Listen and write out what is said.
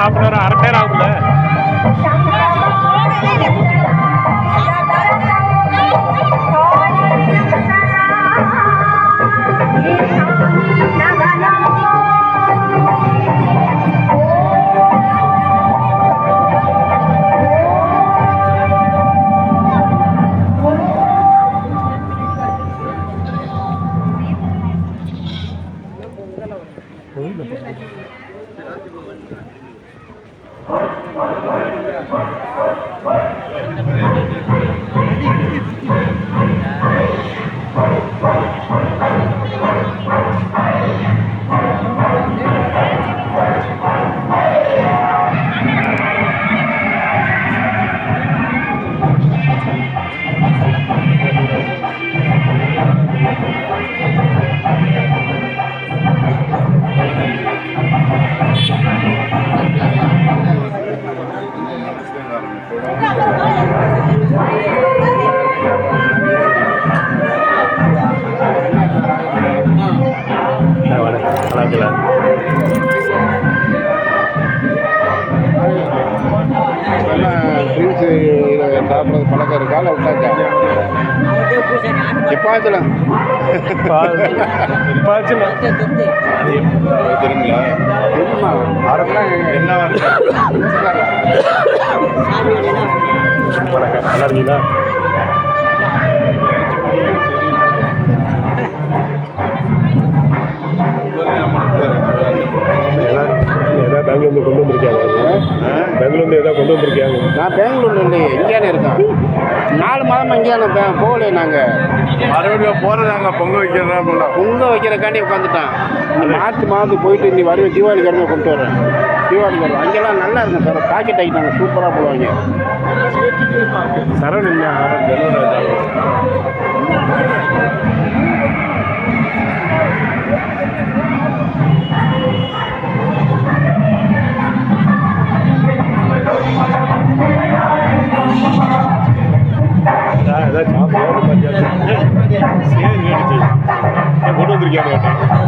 1/2 அரை பேர் ஆகும்ல. சாப்பிட்றது பழக்கம் இருக்கா இல்லை விட்டாச்சா? எப்பாச்சும் தெரியுங்களா? தெரியுமா? அதெல்லாம் என்ன வணக்கம், நல்லா இருக்கீங்களா? ஏதாவது பெங்களூர்ல கொண்டு வந்திருக்காங்க. பெங்களூர்ல ஏதாவது கொண்டு வந்திருக்காங்க. நான் பெங்களூர்ல இல்லையே, இங்கேயானே இருக்கேன். 4 மாதமாக இங்கேயான போகலையே. நாங்கள் மறுபடியும் போகிறதாங்க பொங்கல் வைக்கிறதா பொங்கல் வைக்கிறக்காண்டி உட்காந்துட்டான். இந்த மார்ச் மாதத்துக்கு போயிட்டு இன்னி வருவேன். தீபாவளி கிழமை கொண்டு வரேன். தீபாவளி வருவேன். அங்கெல்லாம் நல்லா இருக்கும் சார். பாக்கெட் ஆகிட்டாங்க, சூப்பராக போடுவாங்க. சரவணன் இல்லை, ஏதாவது சாப்பிட சரி கொண்டு வந்திருக்கேன்.